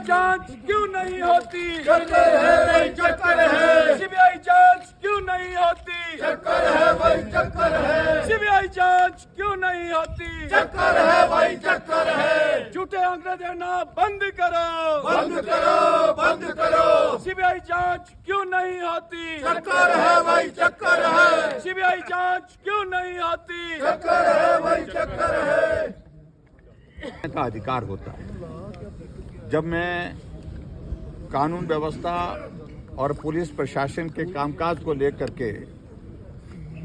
जांच क्यों नहीं होती? चक्कर है भाई चक्कर है, सीबीआई जांच क्यों नहीं होती? चक्कर है भाई चक्कर है, सीबीआई जांच क्यों नहीं होती? चक्कर है भाई चक्कर है। झूठे आंकड़े देना बंद करो, बंद करो बंद करो, सीबीआई जांच क्यों नहीं होती? चक्कर है भाई चक्कर है, सीबीआई जांच क्यों नहीं होती? चक्कर है भाई चक्कर है। का अधिकार होता है। जब मैं कानून व्यवस्था और पुलिस प्रशासन के कामकाज को लेकर के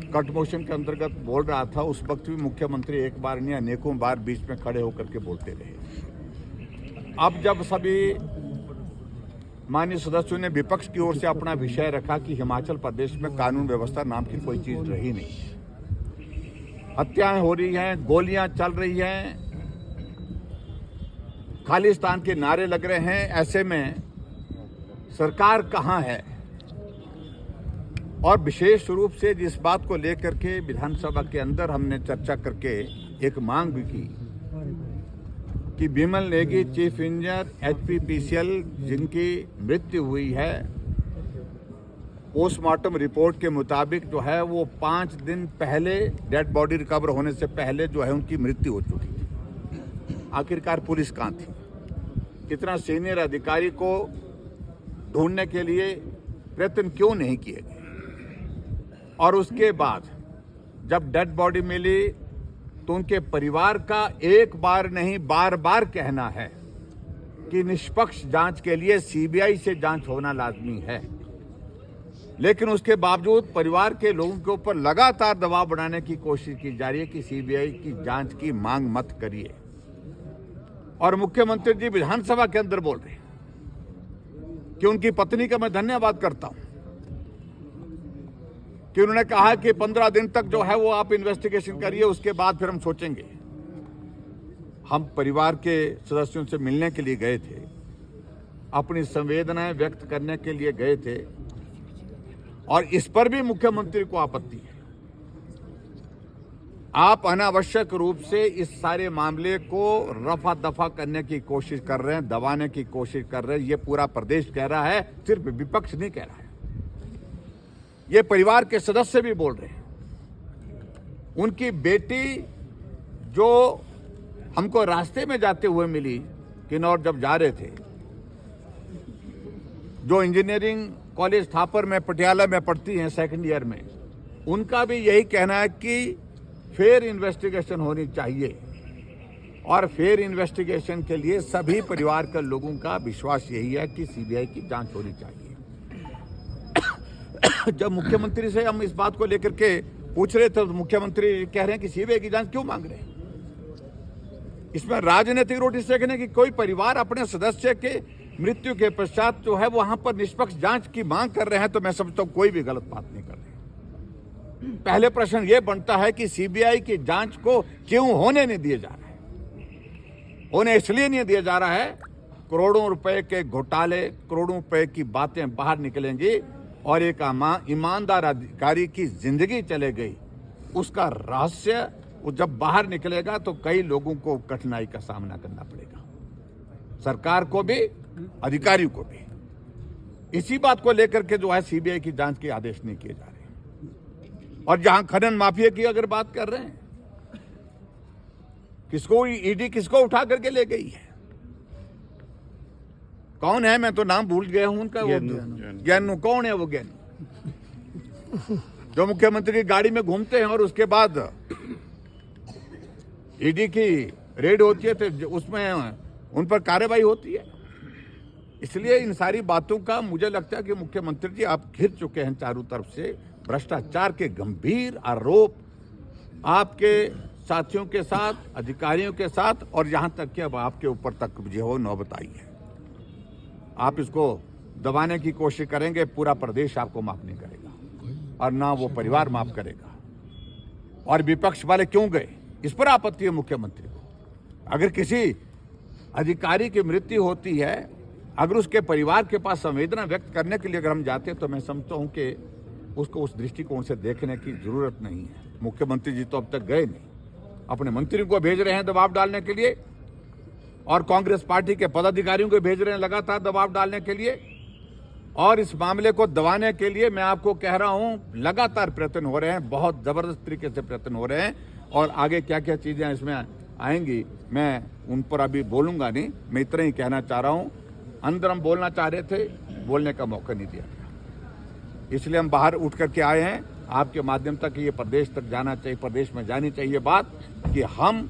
कट मोशन के अंतर्गत बोल रहा था, उस वक्त भी मुख्यमंत्री एक बार नहीं अनेकों बार बीच में खड़े होकर के बोलते रहे। अब जब सभी माननीय सदस्यों ने विपक्ष की ओर से अपना विषय रखा कि हिमाचल प्रदेश में कानून व्यवस्था नाम की कोई चीज रही नहीं, हत्याएं हो रही हैं, गोलियां चल रही हैं, खालिस्तान के नारे लग रहे हैं, ऐसे में सरकार कहां है? और विशेष रूप से जिस बात को लेकर के विधानसभा के अंदर हमने चर्चा करके एक मांग भी की कि Bimal Negi chief engineer HPPCL जिनकी मृत्यु हुई है, पोस्टमार्टम रिपोर्ट के मुताबिक जो है वो 5 दिन पहले डेड बॉडी रिकवर होने से पहले जो है उनकी मृत्यु हो चुकी थी। आखिरकार पुलिस कहाँ थी? इतना सीनियर अधिकारी को ढूंढने के लिए प्रयत्न क्यों नहीं किए गए? और उसके बाद जब डेड बॉडी मिली तो उनके परिवार का एक बार नहीं बार बार कहना है कि निष्पक्ष जांच के लिए सीबीआई से जांच होना लाजमी है, लेकिन उसके बावजूद परिवार के लोगों के ऊपर लगातार दबाव बनाने की कोशिश की जा रही है कि सीबीआई की जांच की मांग मत करिए। और मुख्यमंत्री जी विधानसभा के अंदर बोल रहे हैं कि उनकी पत्नी का मैं धन्यवाद करता हूं कि उन्होंने कहा कि 15 दिन तक जो है वो आप इन्वेस्टिगेशन करिए, उसके बाद फिर हम सोचेंगे। हम परिवार के सदस्यों से मिलने के लिए गए थे, अपनी संवेदनाएं व्यक्त करने के लिए गए थे, और इस पर भी मुख्यमंत्री को आपत्ति है। आप अनावश्यक रूप से इस सारे मामले को रफा दफा करने की कोशिश कर रहे हैं, दबाने की कोशिश कर रहे हैं। ये पूरा प्रदेश कह रहा है, सिर्फ विपक्ष नहीं कह रहा है, ये परिवार के सदस्य भी बोल रहे हैं। उनकी बेटी जो हमको रास्ते में जाते हुए मिली, किन्नौर जब जा रहे थे, जो इंजीनियरिंग कॉलेज थापर में पटियाला में पढ़ती हैं सेकंड ईयर में, उनका भी यही कहना है कि फेयर इन्वेस्टिगेशन होनी चाहिए। और फेयर इन्वेस्टिगेशन के लिए सभी परिवार के लोगों का विश्वास यही है कि सीबीआई की जांच होनी चाहिए। जब मुख्यमंत्री से हम इस बात को लेकर के पूछ रहे थे तो मुख्यमंत्री कह रहे हैं कि सीबीआई की जांच क्यों मांग रहे हैं? इसमें राजनीतिक रोटी सेकने की कोई परिवार अपने सदस्य के मृत्यु के पश्चात जो है वहां पर निष्पक्ष जांच की मांग कर रहे हैं, तो मैं समझता हूं कोई भी गलत बात नहीं कर रहे। पहले प्रश्न यह बनता है कि सीबीआई की जांच को क्यों होने नहीं दिया जा रहा है? होने इसलिए नहीं दिया जा रहा है, करोड़ों रुपए के घोटाले, करोड़ों रुपए की बातें बाहर निकलेंगी और एक ईमानदार अधिकारी की जिंदगी चले गई, उसका रहस्य वो जब बाहर निकलेगा तो कई लोगों को कठिनाई का सामना करना पड़ेगा, सरकार को भी, अधिकारियों को भी। इसी बात को लेकर के जो है सीबीआई की जांच के आदेश नहीं किए जा रहे। और जहां खनन माफिया की अगर बात कर रहे हैं, किसको ईडी किसको उठा करके ले गई है? कौन है? मैं तो नाम भूल गया हूं उनका। ज्ञानू कौन है? वो ज्ञानू जो मुख्यमंत्री की गाड़ी में घूमते हैं और उसके बाद ईडी की रेड होती है तो उसमें उन पर कार्रवाई होती है। इसलिए इन सारी बातों का मुझे लगता है कि मुख्यमंत्री जी आप घिर चुके हैं चारों तरफ से। भ्रष्टाचार के गंभीर आरोप आपके साथियों के साथ, अधिकारियों के साथ, और यहां तक कि अब आपके ऊपर तक जो है नौबत आई है। आप इसको दबाने की कोशिश करेंगे, पूरा प्रदेश आपको माफ नहीं करेगा और ना वो परिवार माफ करेगा। और विपक्ष वाले क्यों गए, इस पर आपत्ति है मुख्यमंत्री को। अगर किसी अधिकारी की मृत्यु होती है, अगर उसके परिवार के पास संवेदना व्यक्त करने के लिए अगर हम जाते हैं तो मैं समझता हूं कि उसको उस दृष्टिकोण से देखने की जरूरत नहीं है। मुख्यमंत्री जी तो अब तक गए नहीं, अपने मंत्रियों को भेज रहे हैं दबाव डालने के लिए और कांग्रेस पार्टी के पदाधिकारियों को भेज रहे हैं लगातार दबाव डालने के लिए। और इस मामले को दबाने के लिए मैं आपको कह रहा हूं लगातार प्रयत्न हो रहे हैं, बहुत जबरदस्त तरीके से प्रयत्न हो रहे हैं। और आगे क्या क्या चीजें इसमें आएंगी मैं उन पर अभी बोलूंगा नहीं, मैं इतना ही कहना चाह रहा हूं। अंदर हम बोलना चाह रहे थे, बोलने का मौका नहीं दिया गया, इसलिए हम बाहर उठ करके आए हैं। आपके माध्यम तक ये प्रदेश तक जाना चाहिए, प्रदेश में जानी चाहिए बात कि हम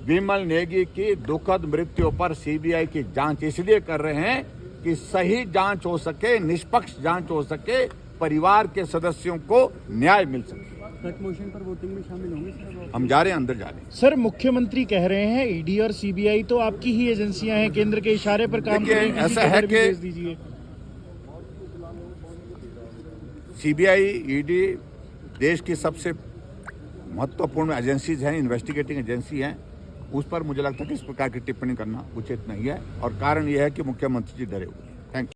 विमल नेगी की दुखद मृत्यु पर सीबीआई की जांच इसलिए कर रहे हैं कि सही जांच हो सके, निष्पक्ष जांच हो सके, परिवार के सदस्यों को न्याय मिल सके। कट मोशन पर वोटिंग में शामिल होंगे सर? हम जा रहे हैं, अंदर जा रहे हैं। सर, मुख्यमंत्री कह रहे हैं ईडी और सीबीआई तो आपकी ही एजेंसियां हैं, केंद्र के इशारे पर काम देखिए, करें, ऐसा है कि भेज दीजिए। सीबीआई, ईडी देश की सबसे महत्वपूर्ण एजेंसीज हैं, इन्वेस्टिगेटिंग एजेंसी हैं। उस पर मुझे लगता है कि इस प्रकार की टिप्पणी करना उचित नहीं है और कारण यह है कि मुख्यमंत्री जी डरे हुए हैं।